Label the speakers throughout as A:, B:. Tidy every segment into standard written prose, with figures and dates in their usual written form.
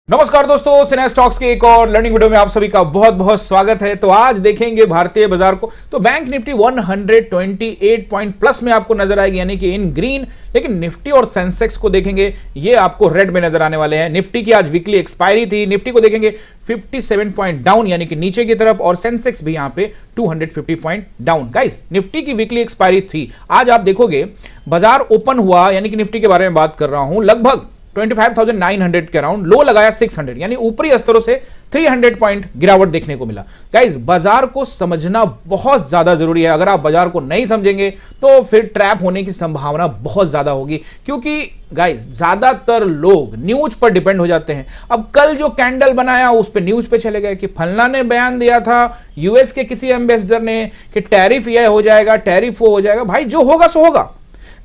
A: नमस्कार दोस्तों, सिने स्टॉक्स के एक और लर्निंग वीडियो में आप सभी का बहुत बहुत स्वागत है। तो आज देखेंगे भारतीय बाजार को। तो बैंक निफ्टी 128 पॉइंट प्लस में आपको नजर आएगी, यानी कि इन ग्रीन। लेकिन निफ्टी और सेंसेक्स को देखेंगे, ये आपको रेड में नजर आने वाले हैं। निफ्टी की आज वीकली एक्सपायरी थी। निफ्टी को देखेंगे 57 पॉइंट डाउन, यानी कि नीचे की तरफ, और सेंसेक्स भी यहां पे 250 पॉइंट डाउन। गाइस, निफ्टी की वीकली एक्सपायरी थी। आज आप देखोगे बाजार ओपन हुआ, यानी कि निफ्टी के बारे में बात कर रहा हूं, लगभग 25,900 के अराउंड, लो लगाया 600, यानी ऊपरी स्तरों से 300 पॉइंट गिरावट देखने को मिला। गाइस, बाजार को समझना बहुत ज्यादा जरूरी है। अगर आप बाजार को नहीं समझेंगे तो फिर ट्रैप होने की संभावना बहुत ज्यादा होगी, क्योंकि गाइस ज्यादातर लोग न्यूज पर डिपेंड हो जाते हैं। अब कल जो कैंडल बनाया उस पे न्यूज पे चले गए कि फलना ने बयान दिया था यूएस के किसी एम्बेसडर ने कि टैरिफ यह हो जाएगा, टैरिफ वो हो जाएगा। भाई, जो होगा सो होगा।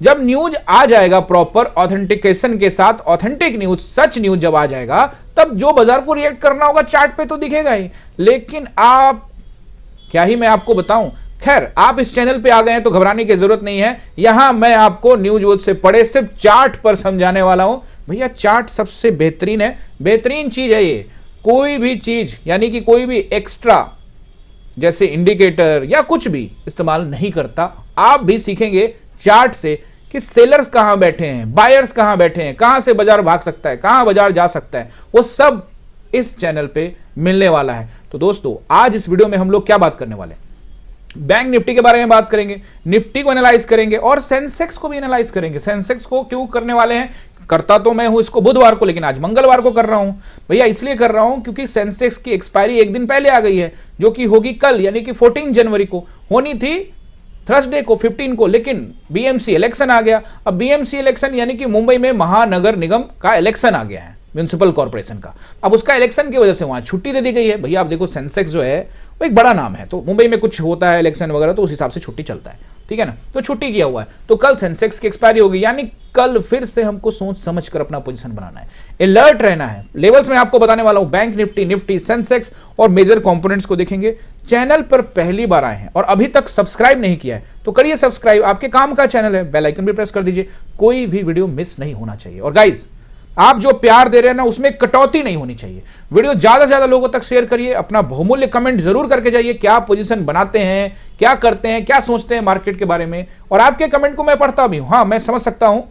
A: जब न्यूज आ जाएगा प्रॉपर ऑथेंटिकेशन के साथ, ऑथेंटिक न्यूज, सच न्यूज जब आ जाएगा, तब जो बाजार को रिएक्ट करना होगा चार्ट पे तो दिखेगा ही। लेकिन आप क्या ही मैं आपको बताऊं। खैर, आप इस चैनल पे आ गए हैं तो घबराने की जरूरत नहीं है। यहां मैं आपको न्यूज से पढ़े सिर्फ चार्ट पर समझाने वाला हूं। भैया, चार्ट सबसे बेहतरीन है, बेहतरीन चीज है ये। कोई भी चीज, यानी कि कोई भी एक्स्ट्रा जैसे इंडिकेटर या कुछ भी इस्तेमाल नहीं करता। आप भी सीखेंगे चार्ट से कि सेलर्स कहां बैठे हैं, बायर्स कहां बैठे हैं, कहां से बाजार भाग सकता है, कहां बाजार जा सकता है, वो सब इस चैनल पे मिलने वाला है। तो दोस्तों, आज इस वीडियो में हम लोग क्या बात करने वाले हैं? बैंक निफ्टी के बारे में बात करेंगे, निफ्टी को एनालाइज करेंगे और सेंसेक्स को भी एनालाइज करेंगे। सेंसेक्स को क्यों करने वाले हैं? करता तो मैं हूं इसको बुधवार को, लेकिन आज मंगलवार को कर रहा हूं। भैया, इसलिए कर रहा हूं क्योंकि सेंसेक्स की एक्सपायरी एक दिन पहले आ गई है, जो कि होगी कल, यानी कि 14 जनवरी को। होनी थी थर्सडे को 15 को, लेकिन बीएमसी इलेक्शन आ गया। अब बीएमसी इलेक्शन यानी कि मुंबई में महानगर निगम का इलेक्शन आ गया है, म्युनिसिपल कॉर्पोरेशन का। अब उसका इलेक्शन की वजह से वहां छुट्टी दे दी गई है। भैया, आप देखो, सेंसेक्स जो है वो एक बड़ा नाम है, तो मुंबई में कुछ होता है इलेक्शन वगैरह, तो उस हिसाब से छुट्टी चलता है, ठीक है ना। तो छुट्टी किया हुआ है, तो कल सेंसेक्स की एक्सपायरी होगी, यानी कल फिर से हमको सोच समझ कर अपना पोजीशन बनाना है, अलर्ट रहना है। लेवल्स में आपको बताने वाला हूं, बैंक निफ्टी, निफ्टी, सेंसेक्स और मेजर कंपोनेंट्स को देखेंगे। चैनल पर पहली बार आए हैं और अभी तक सब्सक्राइब नहीं किया है तो करिए सब्सक्राइब, आपके काम का चैनल है। बेल आइकन भी प्रेस कर दीजिए, कोई भी वीडियो मिस नहीं होना चाहिए। और गाइज, आप जो प्यार दे रहे हैं ना, उसमें कटौती नहीं होनी चाहिए। वीडियो ज्यादा से ज्यादा लोगों तक शेयर करिए, अपना बहुमूल्य कमेंट जरूर करके जाइए। क्या पोजीशन बनाते हैं, क्या करते हैं, क्या सोचते हैं मार्केट के बारे में। और आपके कमेंट को मैं पढ़ता भी हूं। हाँ, मैं समझ सकता हूं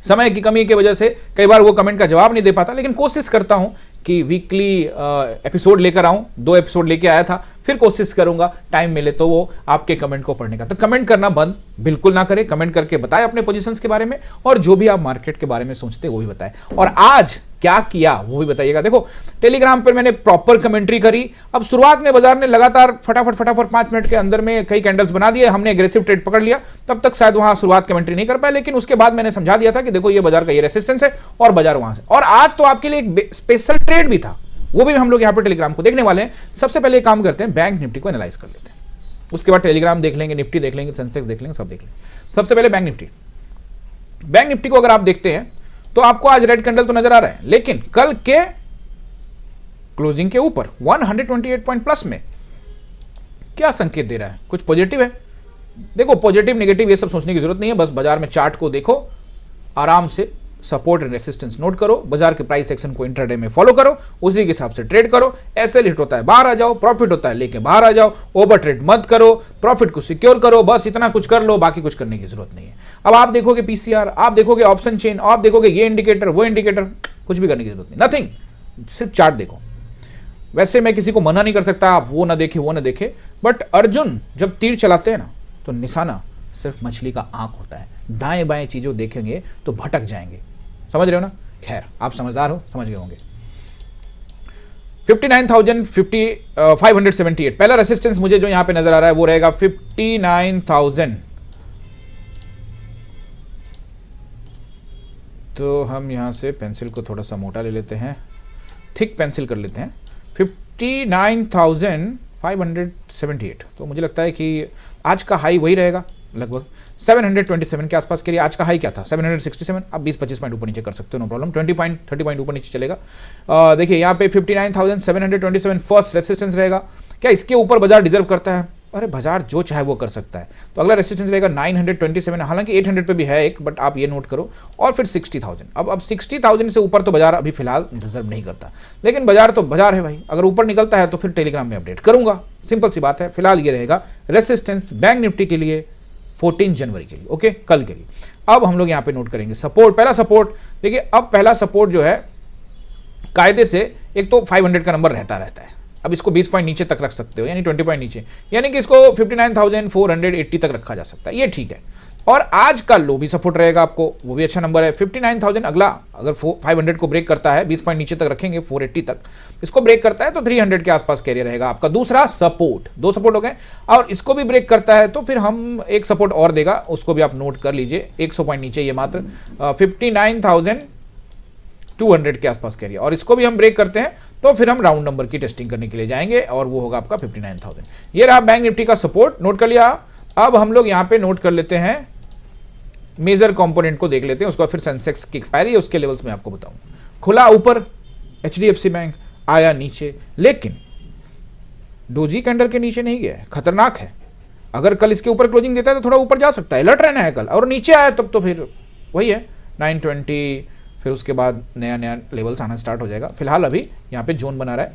A: समय की कमी की वजह से कई बार वो कमेंट का जवाब नहीं दे पाता, लेकिन कोशिश करता हूं कि वीकली एपिसोड लेकर आऊं। 2 एपिसोड लेके आया था, फिर कोशिश करूंगा टाइम मिले तो वो आपके कमेंट को पढ़ने का। तो कमेंट करना बंद बिल्कुल ना करें, कमेंट करके बताएं अपने पोजीशंस के बारे में, और जो भी आप मार्केट के बारे में सोचते हैं वो भी बताएं। और आज क्या किया वो भी बताइएगा। देखो, टेलीग्राम पर मैंने प्रॉपर कमेंट्री करी। अब शुरुआत में बाजार ने लगातार फटाफट 5 मिनट के अंदर में कई कैंडल्स बना दिए, हमने एग्रेसिव ट्रेड पकड़ लिया। तब तक शायद वहां शुरुआत कमेंट्री नहीं कर पाए, लेकिन उसके बाद मैंने समझा दिया था कि देखो, ये बाजार का ये रेसिस्टेंस है और बाजार वहां से। और आज तो आपके लिए एक स्पेशल ट्रेड भी था, वो भी हम लोग यहां पर टेलीग्राम को देखने वाले हैं। सबसे पहले काम करते हैं, बैंक निफ्टी को एनालाइज कर लेते हैं, उसके बाद टेलीग्राम देख लेंगे, निफ्टी देख लेंगे, सेंसेक्स देख लेंगे, सब देख लेंगे। सबसे पहले बैंक निफ्टी। बैंक निफ्टी को अगर आप देखते हैं तो आपको आज रेड कैंडल तो नजर आ रहा है, लेकिन कल के क्लोजिंग के ऊपर 128 पॉइंट प्लस में क्या संकेत दे रहा है? कुछ पॉजिटिव है। देखो, पॉजिटिव नेगेटिव ये सब सोचने की जरूरत नहीं है, बस बाजार में चार्ट को देखो, आराम से सपोर्ट एंड रेसिस्टेंस नोट करो, बाजार के प्राइस एक्शन को इंट्राडे में फॉलो करो, उसी के हिसाब से ट्रेड करो। ऐसे हिट होता है बाहर आ जाओ, प्रॉफिट होता है लेके बाहर आ जाओ, ओवर ट्रेड मत करो, प्रॉफिट को सिक्योर करो, बस इतना कुछ कर लो, बाकी कुछ करने की जरूरत नहीं है। अब आप देखोगे पीसीआर, आप देखोगे ऑप्शन चेन, आप देखोगे ये इंडिकेटर वो इंडिकेटर, कुछ भी करने की जरूरत नहीं, नथिंग, सिर्फ चार्ट देखो। वैसे मैं किसी को मना नहीं कर सकता आप वो ना देखे वो ना देखे, बट अर्जुन जब तीर चलाते हैं ना, तो निशाना सिर्फ मछली का आंख होता है। दाएं बाएं चीजों देखेंगे तो भटक जाएंगे, समझ रहे हो ना। खैर, आप समझदार हो, समझ गए होंगे। 59,578 पहला रेसिस्टेंस मुझे जो यहां पे नजर आ रहा है वो रहेगा 59,000। तो हम यहां से पेंसिल को थोड़ा सा मोटा ले लेते हैं, थिक पेंसिल कर लेते हैं। 59,578, तो मुझे लगता है कि आज का हाई वही रहेगा, लगभग 727 के आसपास के लिए। आज का हाई क्या था? 767। आप 20-25 पॉइंट ऊपर नीचे कर सकते हो, नो प्रॉब्लम। 20 पॉइंट 30 पॉइंट ऊपर नीचे चलेगा। देखिए यहाँ पे 59,727 फर्स्ट रेसिस्टेंस रहेगा। क्या इसके ऊपर बाजार डिजर्व करता है? अरे बाजार जो चाहे वो कर सकता है। तो अगला रेजिस्टेंस रहेगा 927, हालांकि 800 पे भी है एक, बट आप ये नोट करो, और फिर 60,000। अब 60,000 से ऊपर तो बाजार अभी फिलहाल डिजर्व नहीं करता, लेकिन बाजार तो बाजार है भाई, अगर ऊपर निकलता है तो फिर टेलीग्राम में अपडेट करूंगा, सिंपल सी बात है। फिलहाल ये रहेगा रेजिस्टेंस बैंक निफ्टी के लिए 14 जनवरी के लिए, ओके, कल के लिए। अब हम लोग यहाँ पे नोट करेंगे सपोर्ट। पहला सपोर्ट देखिए, अब पहला सपोर्ट जो है कायदे से एक तो 500 का नंबर रहता है। अब इसको 20 पॉइंट नीचे तक रख सकते हो, यानी 20 पॉइंट नीचे, यानी कि इसको 59,480 तक रखा जा सकता है, ये ठीक है। और आज का लो भी सपोर्ट रहेगा आपको, वो भी अच्छा नंबर है 59,000। अगला अगर 500 को ब्रेक करता है, 20 पॉइंट नीचे तक रखेंगे 480 तक, इसको ब्रेक करता है तो 300 के आसपास कैरियर रहेगा आपका दूसरा सपोर्ट। दो सपोर्ट हो गए, और इसको भी ब्रेक करता है तो फिर हम एक सपोर्ट और देगा, उसको भी आप नोट कर लीजिए, 100 पॉइंट नीचे ये मात्र 59,200 के आसपास कैरियर, और इसको भी हम ब्रेक करते हैं तो फिर हम राउंड नंबर की टेस्टिंग करने के लिए जाएंगे, और वो होगा आपका 59,000। ये रहा बैंक निफ्टी का सपोर्ट, नोट कर लिया। अब हम लोग यहां पे नोट कर लेते हैं मेजर कंपोनेंट को देख लेते हैं, उसके बाद फिर सेंसेक्स की एक्सपायरी है, उसके लेवल्स में आपको बताऊंगा। खुला ऊपर HDFC बैंक, आया नीचे, लेकिन डोजी कैंडल के नीचे नहीं गया है, खतरनाक है। अगर कल इसके ऊपर क्लोजिंग देता है तो थोड़ा ऊपर जा सकता है, अलर्ट रहना है कल। और नीचे आया तब तो फिर वही है 920, फिर उसके बाद नया लेवल्स आना स्टार्ट हो जाएगा। फिलहाल अभी यहाँ पे जोन बना रहा है,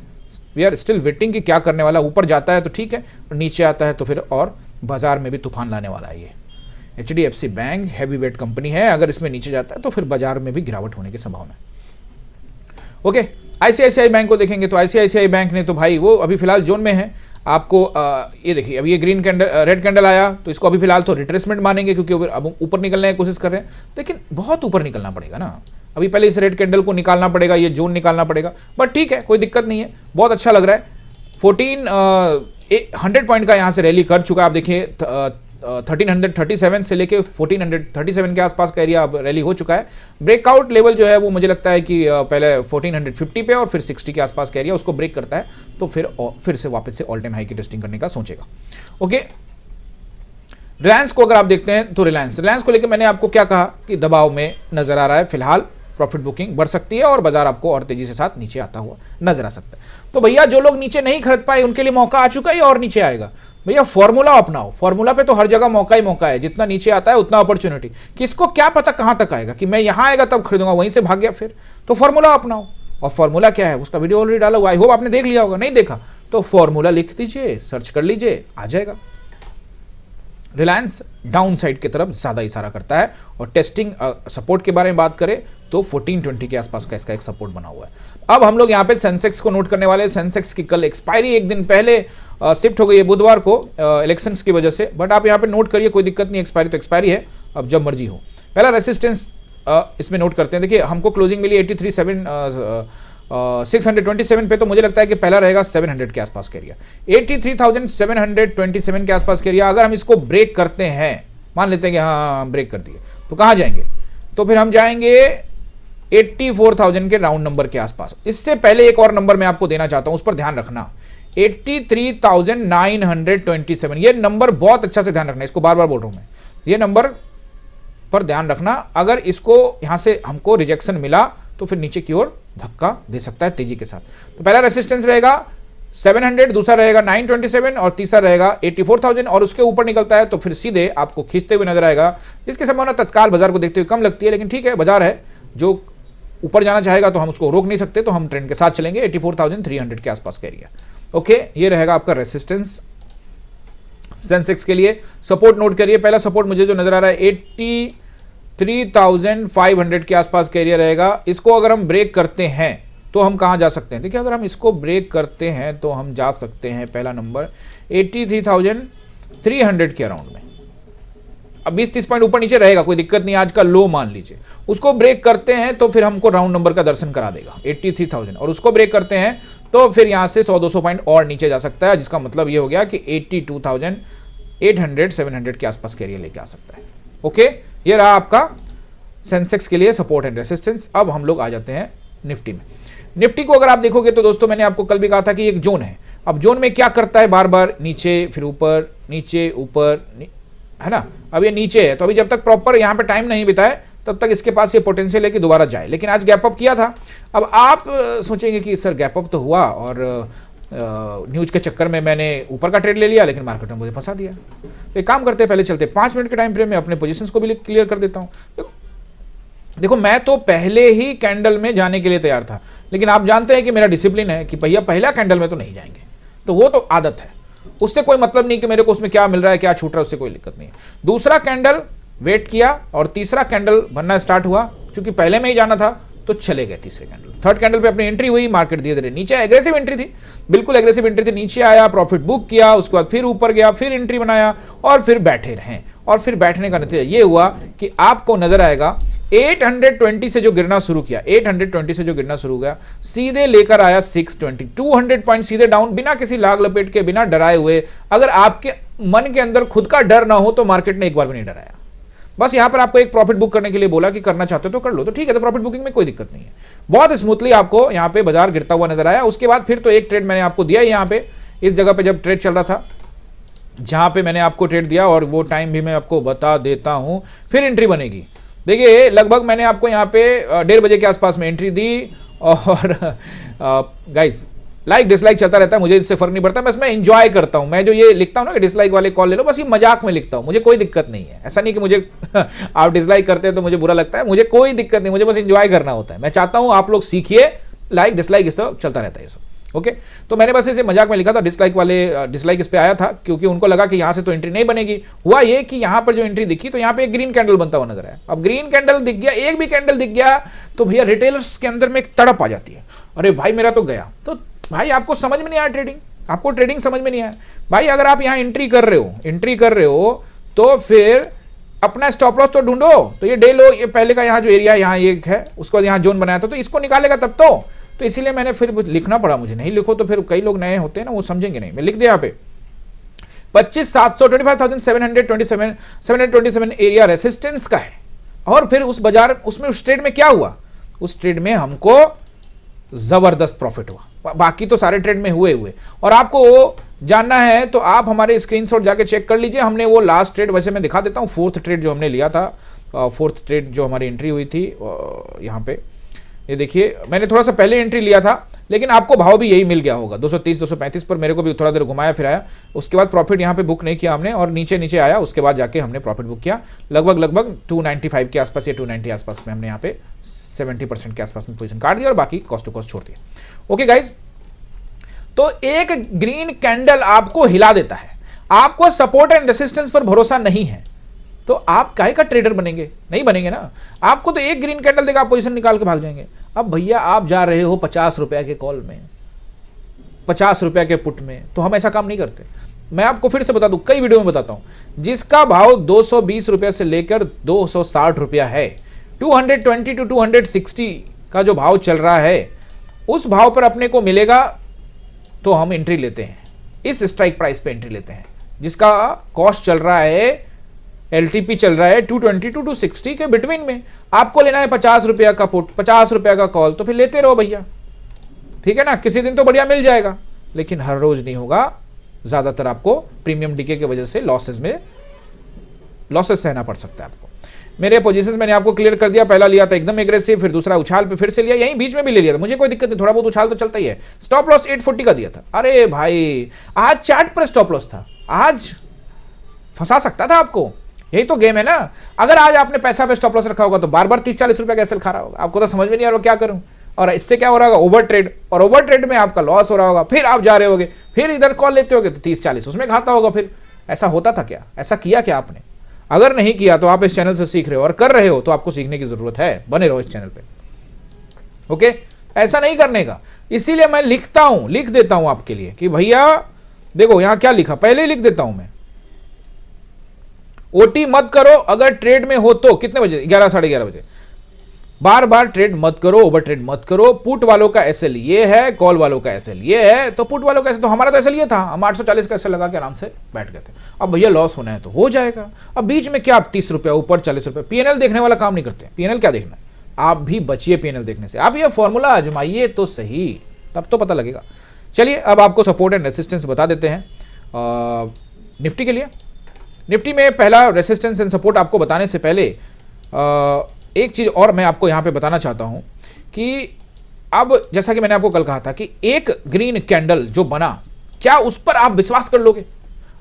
A: वी आर स्टिल वेटिंग कि क्या करने वाला। ऊपर जाता है तो ठीक है, और नीचे आता है तो फिर और बाजार में भी तूफान लाने वाला है। ये HDFC bank heavy weight company है, अगर इसमें नीचे जाता है तो फिर बाजार में भी गिरावट होने की संभावना है। ओके, ICICI बैंक को देखेंगे तो ICICI बैंक ने तो भाई वो अभी फिलहाल जोन में है। आपको ये देखिए, अब ये ग्रीन कैंडल, रेड कैंडल आया तो इसको अभी फिलहाल तो रिट्रेसमेंट मानेंगे, क्योंकि अब ऊपर निकलने की कोशिश कर रहे हैं, लेकिन बहुत ऊपर निकलना पड़ेगा ना। अभी पहले इस रेड कैंडल को निकालना पड़ेगा, ये जोन निकालना पड़ेगा, बट ठीक है, कोई दिक्कत नहीं है, बहुत अच्छा लग रहा है। 100 पॉइंट का यहाँ से रैली कर चुका है। आप देखिए 1337 से लेके 1437 के आसपास का एरिया अब रैली हो चुका है। ब्रेकआउट लेवल जो है वो मुझे लगता है कि पहले 1450 पे और फिर 60 के आसपास का एरिया, उसको ब्रेक करता है तो फिर से वापस से ऑल टाइम हाई की टेस्टिंग करने का सोचेगा। ओके, रिलायंस को अगर आप देखते हैं तो रिलायंस को लेकर मैंने आपको क्या कहा कि दबाव में नजर आ रहा है। फिलहाल प्रॉफिट बुकिंग बढ़ सकती है और बाजार आपको और तेजी से साथ नीचे आता हुआ नजर आ सकता है। तो भैया जो लोग नीचे नहीं खरीद पाए उनके लिए मौका आ चुका है और नीचे आएगा। भैया फॉर्मूला अपनाओ, फॉर्मूला पे तो हर जगह मौका ही मौका है, जितना नीचे आता है उतना अपॉर्चुनिटी। किसको क्या पता कहां तक आएगा, कि मैं यहां आएगा तब खरीदूंगा, वहीं से भाग गया फिर। तो फॉर्मूला अपनाओ, और फॉर्मूला क्या है उसका वीडियो ऑलरेडी डाला हुआ, आई होप आपने देख लिया होगा। नहीं देखा तो फॉर्मूला लिख दीजिए, सर्च कर लीजिए, आ जाएगा। रिलायंस डाउन साइड की तरफ ज्यादा इशारा करता है, और टेस्टिंग सपोर्ट के बारे में बात करें तो 1420 के आसपास का इसका एक सपोर्ट बना हुआ है। अब हम लोग यहाँ पे सेंसेक्स को नोट करने वाले हैं। सेंसेक्स की कल एक्सपायरी एक दिन पहले शिफ्ट हो गई है बुधवार को इलेक्शंस की वजह से, बट आप यहाँ पे नोट करिए, कोई दिक्कत नहीं, एक्सपायरी तो एक्सपायरी है, अब जब मर्जी हो। पहला रेसिस्टेंस इसमें नोट करते हैं। देखिए हमको क्लोजिंग मिली 627 पे, तो मुझे लगता है कि पहला रहेगा 700 के आसपास का एरिया, 83,727 के आसपास का एरिया। अगर हम इसको ब्रेक करते हैं, मान लेते हैं कि हाँ ब्रेक कर दिए, तो कहाँ जाएंगे? तो फिर हम जाएंगे 84,000 के राउंड नंबर के आसपास। इससे पहले एक और नंबर मैं आपको देना चाहता हूं, उस पर ध्यान रखना, 83,927। ये नंबर बहुत अच्छा से ध्यान रखना, इसको बार बार बोल रहा हूं मैं, ये नंबर पर ध्यान रखना। अगर इसको यहां से हमको रिजेक्शन मिला तो फिर नीचे की ओर धक्का दे सकता है तेजी के साथ। तो पहला रेसिस्टेंस रहेगा 700, दूसरा रहेगा 927 और तीसरा रहेगा 84,000, और उसके ऊपर निकलता है तो फिर सीधे आपको खींचते हुए नजर आएगा, जिसकी संभावना तत्काल बाजार को देखते हुए कम लगती है, लेकिन ठीक है, बाजार है, जो ऊपर जाना चाहेगा तो हम उसको रोक नहीं सकते, तो हम ट्रेंड के साथ चलेंगे। 84,300 के आसपास का एरिया। ओके, ये रहेगा आपका रेसिस्टेंस सेंसेक्स के लिए। सपोर्ट नोट करिए, पहला सपोर्ट मुझे जो नजर आ रहा है 83,500 के आसपास का एरिया रहेगा। इसको अगर हम ब्रेक करते हैं तो हम कहां जा सकते हैं? देखिए अगर हम इसको ब्रेक करते हैं तो हम जा सकते हैं पहला नंबर 83,300 के अराउंड में। अब 20-30 पॉइंट ऊपर नीचे रहेगा, कोई दिक्कत नहीं, आज का लो मान लीजिए। उसको ब्रेक करते हैं तो फिर हमको राउंड नंबर का दर्शन करा देगा 83,000, और उसको ब्रेक करते हैं तो फिर यहां से 100-200 पॉइंट और नीचे जा सकता है, जिसका मतलब ये हो गया कि 82,800-700 के आसपास के एरिया लेके आ सकता है। ओके, ये रहा आपका सेंसेक्स के लिए सपोर्ट एंड रेसिस्टेंस। अब हम लोग आ जाते हैं निफ्टी में। निफ्टी को अगर आप देखोगे तो दोस्तों मैंने आपको कल भी कहा था कि एक जोन है। अब जोन में क्या करता है, बार बार नीचे फिर ऊपर, नीचे ऊपर, है ना। अब ये नीचे है तो अभी जब तक प्रॉपर यहाँ पे टाइम नहीं बिताए तब तक इसके पास ये पोटेंशियल है कि दोबारा जाए, लेकिन आज गैप अप किया था। अब आप सोचेंगे कि सर गैप अप तो हुआ और न्यूज के चक्कर में मैंने ऊपर का ट्रेड ले लिया, लेकिन मार्केट ने मुझे फंसा दिया। तो एक काम करते हैं, पहले चलते 5 मिनट के टाइम फ्रेम में अपने पोजीशंस को भी क्लियर कर देता हूँ। देखो मैं तो पहले ही कैंडल में जाने के लिए तैयार था, लेकिन आप जानते हैं कि मेरा डिसिप्लिन है कि भैया पहला कैंडल में तो नहीं जाएंगे, तो वो तो आदत है, उससे कोई मतलब नहीं कि मेरे को उसमें क्या मिल रहा है क्या छूट रहा है, उससे कोई दिक्कत नहीं है। दूसरा कैंडल वेट किया और तीसरा कैंडल बनना स्टार्ट हुआ, क्योंकि पहले में ही जाना था तो चले गए तीसरे कैंडल। थर्ड कैंडल पे अपनी एंट्री हुई, मार्केट धीरे धीरे नीचे, एग्रेसिव एंट्री थी, बिल्कुल एग्रेसिव एंट्री थी, नीचे आया, प्रॉफिट बुक किया, उसके बाद फिर ऊपर गया, फिर एंट्री बनाया और फिर बैठे रहे। और फिर बैठने का नतीजा ये हुआ कि आपको नजर आएगा 820 से जो गिरना शुरू किया, 820 से जो गिरना शुरू हुआ, सीधे लेकर आया 620, 200 पॉइंट सीधे डाउन, बिना किसी लाग लपेट के, बिना डराए हुए। अगर आपके मन के अंदर खुद का डर ना हो तो मार्केट ने एक बार भी नहीं डराया। बस यहां पर आपको एक प्रॉफिट बुक करने के लिए बोला कि करना चाहते हो तो कर लो, तो ठीक है, तो प्रॉफिट बुकिंग में कोई दिक्कत नहीं है। बहुत स्मूथली आपको यहां पे बाजार गिरता हुआ नजर आया। उसके बाद फिर तो एक ट्रेड मैंने आपको दिया यहां पे, इस जगह पे जब ट्रेड चल रहा था, जहां पे मैंने आपको ट्रेड दिया, और वो टाइम भी मैं आपको बता देता हूं। फिर एंट्री बनेगी, देखिए लगभग मैंने आपको यहाँ पे 1:30 बजे के आसपास में एंट्री दी। और गाइस लाइक डिसलाइक चलता रहता है, मुझे इससे फर्क नहीं पड़ता, बस मैं एंजॉय करता हूं। मैं जो ये लिखता हूं ना कि डिसलाइक वाले कॉल ले लो, बस ये मजाक में लिखता हूं, मुझे कोई दिक्कत नहीं है। ऐसा नहीं कि मुझे आप डिसलाइक करते हैं तो मुझे बुरा लगता है, मुझे कोई दिक्कत नहीं, मुझे बस एंजॉय करना होता है। मैं चाहता हूं आप लोग सीखिए, लाइक डिसलाइक इस तरह चलता रहता है ये सब। ओके, तो मैंने बस इसे मजाक में लिखा था, डिसलाइक इस पे आया था क्योंकि उनको लगा कि यहां से तो एंट्री नहीं बनेगी। हुआ ये कि यहां पर जो एंट्री दिखी तो यहां पे एक ग्रीन कैंडल बनता हुआ नजर आया। अब ग्रीन कैंडल दिख गया, एक भी कैंडल दिख गया तो भैया रिटेलर्स के अंदर में एक तड़प आ जाती है, अरे भाई मेरा तो गया। तो भाई आपको समझ में नहीं आया ट्रेडिंग, आपको ट्रेडिंग समझ में नहीं आया भाई। अगर आप यहां एंट्री कर रहे हो तो फिर अपना स्टॉप लॉस तो ढूंढो। तो ये डे लो, ये पहले का यहाँ जो एरिया यहाँ ये है, उसके बाद यहाँ जोन बनाया था, तो इसको निकालेगा तब तो इसीलिए मैंने फिर लिखना पड़ा मुझे। नहीं लिखो तो फिर कई लोग नए होते हैं ना, वो समझेंगे नहीं। मैं लिख दिया यहाँ पे 25,727 एरिया रेसिस्टेंस का है। और फिर उस बाजार उस ट्रेड में क्या हुआ, उस ट्रेड में हमको जबरदस्त प्रॉफिट हुआ, बाकी तो सारे ट्रेड में हुए। और आपको वो जानना है तो आप हमारे स्क्रीनशॉट जाके चेक कर लीजिए। हमने वो लास्ट ट्रेड, वैसे मैं दिखा देता हूँ, फोर्थ ट्रेड जो हमने लिया था, फोर्थ ट्रेड जो हमारी एंट्री हुई थी यहाँ पे, ये देखिए मैंने थोड़ा सा पहले एंट्री लिया था, लेकिन आपको भाव भी यही मिल गया होगा 230 235 पर। मेरे को भी थोड़ा देर घुमाया फिराया, उसके बाद प्रॉफिट यहाँ पे बुक नहीं किया हमने, और नीचे आया, उसके बाद जाके हमने प्रॉफिट बुक किया लगभग 295 के आसपास या 290 आसपास में। हमने यहाँ पे 70% के आसपास में पोजीशन काट दिया और बाकी कॉस्ट टू कॉस्ट छोड़ दिया। ओके गाइज, तो एक ग्रीन कैंडल आपको हिला देता है, आपको सपोर्ट एंड रेसिस्टेंस पर भरोसा नहीं है तो आप काहे का ट्रेडर बनेंगे? नहीं बनेंगे ना। आपको तो एक ग्रीन कैंडल देगा, आप पोजीशन निकाल के भाग जाएंगे। अब भैया आप जा रहे हो 50 रुपए के कॉल में, 50 रुपए के पुट में, तो हम ऐसा काम नहीं करते। मैं आपको फिर से बता दूं, कई वीडियो में बताता हूं, जिसका भाव 220 रुपए से लेकर 260 रुपया है, 220 टू 260 का जो भाव चल रहा है, उस भाव पर अपने को मिलेगा तो हम एंट्री लेते हैं, इस स्ट्राइक प्राइस पे एंट्री लेते हैं, जिसका कॉस्ट चल रहा है, एलटीपी चल रहा है 220 टू 260 के बिटवीन में। आपको लेना है 50 रुपया का पुट, 50 रुपया का कॉल, तो फिर लेते रहो भैया, ठीक है ना। किसी दिन तो बढ़िया मिल जाएगा, लेकिन हर रोज नहीं होगा। ज्यादातर आपको प्रीमियम डीके की वजह से लॉसेस सहना पड़ सकता है आपको। मेरे पोजीशंस मैंने आपको क्लियर कर दिया, पहला लिया था एकदम एग्रेसिव, फिर दूसरा उछाल पे फिर से लिया, यहीं बीच में भी ले लिया था, मुझे कोई दिक्कत नहीं, थोड़ा बहुत उछाल तो चलता ही है। स्टॉप लॉस 840 का दिया था। अरे भाई आज चार्ट पर स्टॉप लॉस था, आज फंसा सकता था आपको, यही तो गेम है ना। अगर आज आपने पैसा पे स्टॉप लॉस रखा होगा तो बार बार 30-40 रुपए का एसएल खा रहा होगा, आपको तो समझ में नहीं आ रहा क्या करूं। और इससे क्या हो रहा होगा, ओवर ट्रेड, और ओवर ट्रेड में आपका लॉस हो रहा होगा, फिर आप जा रहे होगे, फिर इधर कॉल लेते होगे तो 30-40 उसमें खाता होगा। फिर ऐसा होता था क्या, ऐसा किया क्या आपने? अगर नहीं किया तो आप इस चैनल से सीख रहे हो, और कर रहे हो तो आपको सीखने की जरूरत है, बने रहो इस चैनल पे। ओके, ऐसा नहीं करने का, इसीलिए मैं लिखता हूं, लिख देता हूं आपके लिए कि भैया देखो यहां क्या लिखा, पहले ही लिख देता हूं मैं, ओटी मत करो अगर ट्रेड में हो तो। कितने बजे? 11 साढ़े 11 बजे। बार बार ट्रेड मत करो, ओवर ट्रेड मत करो। पुट वालों का एसएल ये है, कॉल वालों का एसएल ये है, तो पुट वालों का एसएल, तो हमारा तो एसएल ये था, हम 840 का एसएल लगा के आराम से बैठ गए थे। अब भैया लॉस होना है तो हो जाएगा। अब बीच में क्या, आप 30 रुपया ऊपर 40 रुपये, पीएनएल देखने वाला काम नहीं करते। पीएनएल क्या देखना है, आप भी बचिए पीएनएल देखने से, आप ये फॉर्मूला आजमाइए तो सही, तब तो पता लगेगा। चलिए अब आपको सपोर्ट एंड रेसिस्टेंस बता देते हैं निफ्टी के लिए। निफ्टी में पहला रेसिस्टेंस एंड सपोर्ट आपको बताने से पहले एक चीज़ और मैं आपको यहाँ पे बताना चाहता हूँ कि अब जैसा कि मैंने आपको कल कहा था कि एक ग्रीन कैंडल जो बना, क्या उस पर आप विश्वास कर लोगे?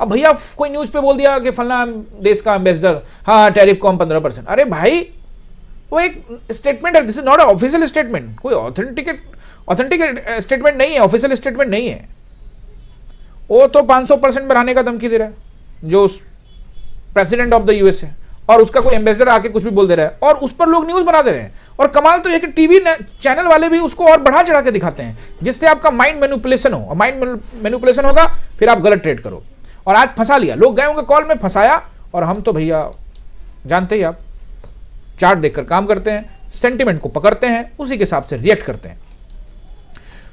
A: अब भैया कोई न्यूज पे बोल दिया कि फलना देश का एम्बेसडर, हाँ टैरिफ कम 15%, अरे भाई वो एक स्टेटमेंट है, this is not a official statement, कोई ऑथेंटिक स्टेटमेंट नहीं है, ऑफिशियल स्टेटमेंट नहीं है। वो तो 500% बढ़ाने का धमकी दे रहा है जो प्रेसिडेंट ऑफ द यूएस है, और उसका कोई एम्बेसडर आके कुछ भी बोल दे रहा है और उस पर लोग न्यूज बना दे रहे हैं। और कमाल तो यह कि टीवी चैनल वाले भी उसको और बढ़ा चढ़ा के दिखाते हैं, जिससे आपका माइंड मैनिपुलेशन हो, और माइंड मैनिपुलेशन होगा फिर आप गलत ट्रेड करो। और आज फंसा लिया, लोग गए होंगे कॉल में, फंसाया। और हम तो भैया जानते ही, आप चार्ट देखकर काम करते हैं, सेंटिमेंट को पकड़ते हैं, उसी के हिसाब से रिएक्ट करते हैं।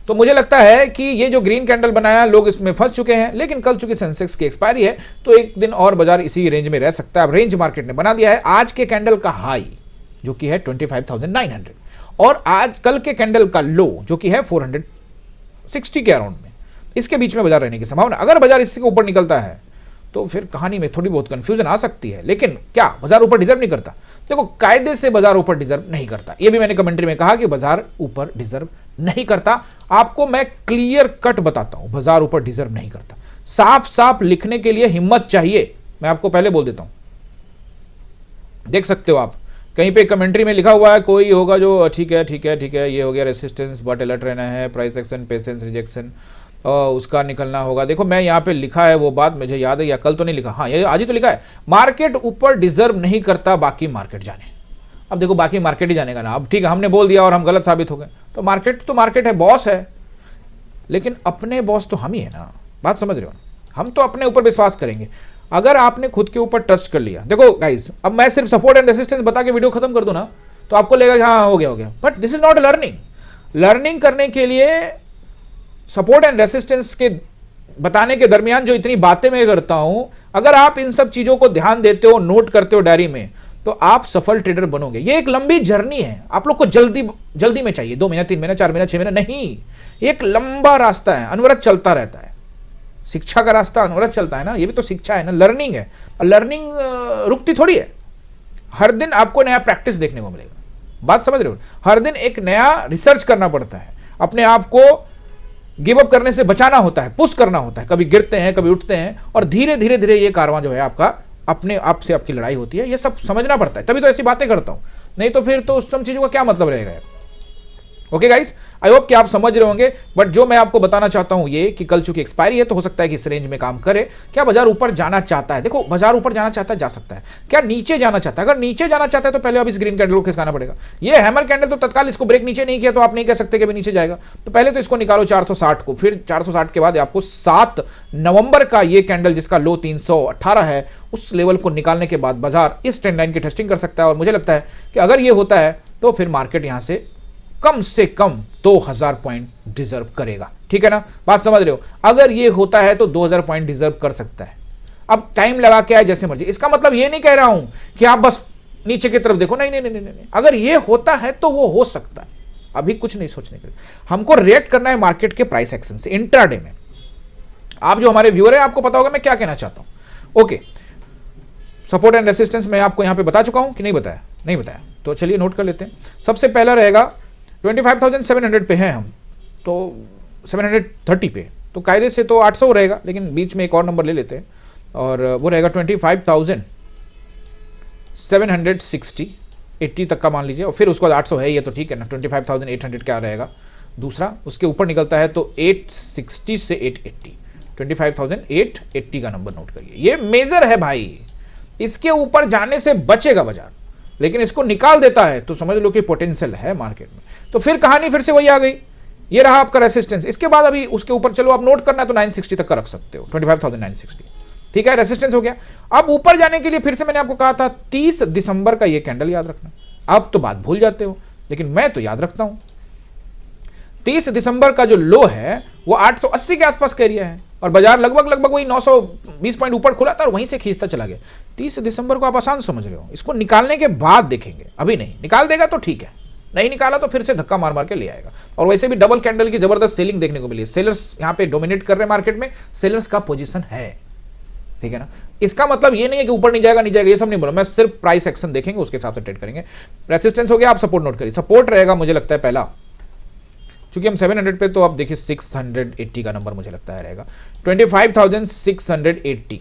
A: तो मुझे लगता है कि ये जो ग्रीन कैंडल बनाया, लोग इसमें फंस चुके हैं। लेकिन कल चूंकि सेंसेक्स की एक्सपायरी है तो एक दिन और बाजार इसी रेंज में रह सकता है। अब रेंज मार्केट ने बना दिया है। आज के कैंडल का हाई जो कि है 25,900 और आज कल के कैंडल का लो जो कि है 460 के अराउंड में, इसके बीच में बाजार रहने की संभावना। अगर बाजार इससे ऊपर निकलता है तो फिर कहानी में थोड़ी बहुत कंफ्यूजन आ सकती है। लेकिन क्या बाजार ऊपर डिजर्व नहीं करता? देखो, कायदे से बाजार ऊपर डिजर्व नहीं करता। ये भी मैंने कमेंट्री में कहा कि बाजार ऊपर डिजर्व नहीं करता। आपको मैं क्लियर कट बताता हूं, बाजार ऊपर डिजर्व नहीं करता। साफ साफ लिखने के लिए हिम्मत चाहिए, मैं आपको पहले बोल देता हूं। देख सकते हो आप कहीं पे कमेंट्री में लिखा हुआ है, कोई होगा जो ठीक है ठीक है ठीक है, ये हो गया रेसिस्टेंस बट अलर्ट रहना है, प्राइस एक्शन, पेशेंस, रिजेक्शन, उसका निकलना होगा। देखो मैं यहाँ पे लिखा है वो बात, मुझे याद है, या कल तो नहीं लिखा, हाँ ये आज ही तो लिखा है, मार्केट ऊपर डिजर्व नहीं करता, बाकी मार्केट जाने। अब देखो बाकी मार्केट ही जानेगा ना। अब ठीक है, हमने बोल दिया और हम गलत साबित हो गए, तो मार्केट है, बॉस है, लेकिन अपने बॉस तो हम ही है ना। बात समझ रहे हो? हम तो अपने ऊपर विश्वास करेंगे। अगर आपने खुद के ऊपर ट्रस्ट कर लिया, देखो गाइज, अब मैं सिर्फ सपोर्ट एंड रेसिस्टेंस बता के वीडियो खत्म कर दूं ना तो आपको लगेगा हाँ हो गया, but this is not learning करने के लिए सपोर्ट एंड रेसिस्टेंस के बताने के दरमियान जो इतनी बातें मैं करता हूं, अगर आप इन सब चीजों को ध्यान देते हो, नोट करते हो डायरी में, तो आप सफल ट्रेडर बनोगे। ये एक लंबी जर्नी है, आप लोग को जल्दी में चाहिए 2 महीना, 3 महीना, 4 महीना, 6 महीना नहीं, एक लंबा रास्ता है, अनवरत चलता रहता है। शिक्षा का रास्ता अनवरत चलता है ना, ये भी तो शिक्षा है ना, लर्निंग है। लर्निंग रुकती थोड़ी है, हर दिन आपको नया प्रैक्टिस देखने को मिलेगा। बात समझ रहे हो? हर दिन एक नया रिसर्च करना पड़ता है, अपने आप को गिव अप करने से बचाना होता है, पुश करना होता है। कभी गिरते हैं, कभी उठते हैं, और धीरे धीरे ये कारवां जो है आपका अपने आप से आपकी लड़ाई होती है। ये सब समझना पड़ता है, तभी तो ऐसी बातें करता हूं, नहीं तो फिर तो उस सब चीजों का क्या मतलब रहेगा। ओके गाइस, आई होप कि आप समझ रहे होंगे। बट जो मैं आपको बताना चाहता हूं ये कि कल चूंकि एक्सपायरी है तो हो सकता है कि इस रेंज में काम करे। क्या बाजार ऊपर जाना चाहता है? देखो बाजार ऊपर जाना चाहता है, जा सकता है। क्या नीचे जाना चाहता है? अगर नीचे जाना चाहता है तो पहले अब इस ग्रीन कैंडल को खिसकाना पड़ेगा। ये हैमर कैंडल तो तत्काल इसको ब्रेक नीचे नहीं किया तो आप नहीं कह सकते कि अभी नीचे जाएगा। तो पहले तो इसको निकालो 460 को, फिर 460 के बाद आपको 7 नवंबर का ये कैंडल जिसका लो 318 है, उस लेवल को निकालने के बाद बाजार इस ट्रेंड लाइन की टेस्टिंग कर सकता है। और मुझे लगता है कि अगर ये होता है तो फिर मार्केट यहां से कम 2000 पॉइंट डिजर्व करेगा। ठीक है ना, बात समझ रहे हो? अगर ये होता है तो 2000 पॉइंट डिजर्व कर सकता है। अब टाइम लगा के आए जैसे मर्जी, इसका मतलब ये नहीं कह रहा हूं कि आप बस नीचे की तरफ देखो, नहीं। अगर ये होता है तो वो हो सकता है, अभी कुछ नहीं सोचने के लिए। हमको रिएक्ट करना है मार्केट के प्राइस एक्शन से इंट्राडे में। आप जो हमारे व्यूअर है आपको पता होगा मैं क्या कहना चाहता हूं। ओके, सपोर्ट एंड रेसिस्टेंस मैं आपको यहां पे बता चुका हूं कि नहीं बताया? नहीं बताया, तो चलिए नोट कर लेते हैं। सबसे पहला रहेगा 25,700 पे हैं हम, तो 730 पे, तो कायदे से तो 800 रहेगा, लेकिन बीच में एक और नंबर ले लेते हैं और वो रहेगा 25,760, 80 तक का मान लीजिए, और फिर उसके बाद 800 है, ये तो ठीक है ना। 25,800 क्या रहेगा दूसरा, उसके ऊपर निकलता है तो 860 से 880, 25,880 का नंबर नोट करिए। ये मेजर है भाई, इसके ऊपर जाने से बचेगा बाजार, लेकिन इसको निकाल देता है तो समझ लो कि पोटेंशियल है मार्केट में। तो फिर कहानी फिर से वही आ गई, ये रहा आपका रेसिस्टेंस। इसके बाद अभी उसके ऊपर चलो आप नोट करना है तो 960 तक का रख सकते हो, 25,960, ठीक है, रेसिस्टेंस हो गया। अब ऊपर जाने के लिए फिर से मैंने आपको कहा था 30 दिसंबर का ये कैंडल याद रखना। अब तो बात भूल जाते हो, लेकिन मैं तो याद रखता हूं। 30 दिसंबर का जो लो है वो 880 के आसपास का एरिया है, और बाजार लगभग वही 920 पॉइंट ऊपर खुला था और वहीं से खींचता चला गया। 30 दिसंबर को आप आसान समझ रहे हो, इसको निकालने के बाद देखेंगे, अभी नहीं। निकाल देगा तो ठीक है, नहीं निकाला तो फिर से धक्का मार के ले आएगा। और वैसे भी डबल कैंडल की जबरदस्त सेलिंग देखने को मिली है, सेलर्स यहां पे डोमिनेट कर रहे हैं मार्केट में, सेलर्स का पोजीशन है, ठीक है ना। इसका मतलब ये नहीं है कि ऊपर नहीं जाएगा ये सब नहीं बोला मैं, सिर्फ प्राइस एक्शन देखेंगे उसके हिसाब से ट्रेड करेंगे। रेसिस्टेंस हो गया, आप सपोर्ट नोट करिए। सपोर्ट रहेगा मुझे लगता है पहला चूंकि हम 700 पे, तो अब देखिए 680 का नंबर मुझे लगता है रहेगा, 25,680।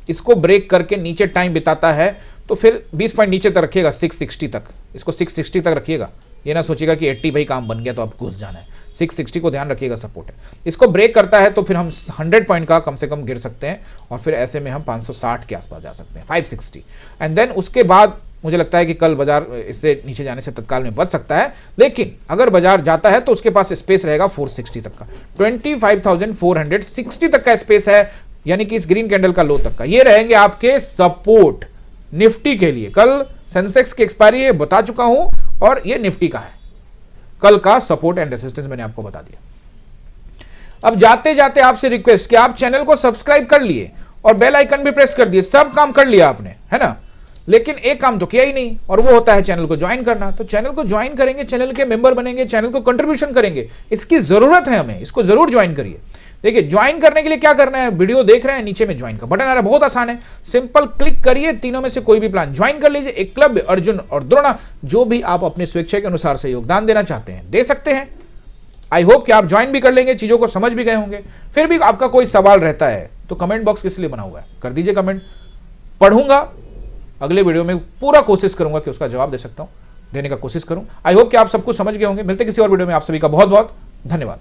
A: इसको ब्रेक करके नीचे टाइम बिताता है तो फिर 20 पॉइंट नीचे तक रखिएगा, 660 तक, इसको 660 तक रखिएगा। ये ना सोचिएगा कि 80 भाई काम बन गया तो अब घुस जाना है, 660 को ध्यान रखिएगा, सपोर्ट है। इसको ब्रेक करता है तो फिर हम 100 पॉइंट का कम से कम गिर सकते हैं और फिर ऐसे में हम 560 के आसपास जा सकते हैं, 560। एंड देन उसके बाद मुझे लगता है कि कल बाजार इससे नीचे जाने से तत्काल में बच सकता है, लेकिन अगर बाजार जाता है तो उसके पास स्पेस रहेगा 460 तक का, 25,460 तक का स्पेस है, यानी कि इस ग्रीन कैंडल का लो तक का। ये रहेंगे आपके सपोर्ट निफ्टी के लिए। कल सेंसेक्स की एक्सपायरी है, बता चुका हूं, और ये निफ्टी का है। कल का सपोर्ट एंड रेजिस्टेंस मैंने आपको बता दिया। अब जाते जाते आपसे रिक्वेस्ट कि आप चैनल को सब्सक्राइब कर लिए और बेल आइकन भी प्रेस कर दिए, सब काम कर लिया आपने, है ना, लेकिन एक काम तो किया ही नहीं, और वो होता है चैनल को ज्वाइन करना। तो चैनल को ज्वाइन करेंगे, चैनल के मेंबर बनेंगे, चैनल को कंट्रीब्यूशन करेंगे, इसकी जरूरत है हमें, इसको जरूर ज्वाइन करिए। देखिए ज्वाइन करने के लिए क्या करना है, वीडियो देख रहे हैं, नीचे में ज्वाइन का बटन आ रहा है, बहुत आसान है, सिंपल क्लिक करिए, तीनों में से कोई भी प्लान ज्वाइन कर लीजिए। एकलव्य, अर्जुन और द्रोणा, जो भी आप अपने स्वेच्छा के अनुसार से योगदान देना चाहते हैं दे सकते हैं। आई होप कि आप ज्वाइन भी कर लेंगे, चीजों को समझ भी गए होंगे। फिर भी आपका कोई सवाल रहता है तो कमेंट बॉक्स किस लिए बना हुआ है, कर दीजिए कमेंट, पढ़ूंगा, अगले वीडियो में पूरा कोशिश करूंगा कि उसका जवाब दे सकता हूं, देने का कोशिश करूं। आई होप कि आप सब कुछ समझ गए होंगे। मिलते किसी और वीडियो में, आप सभी का बहुत बहुत धन्यवाद।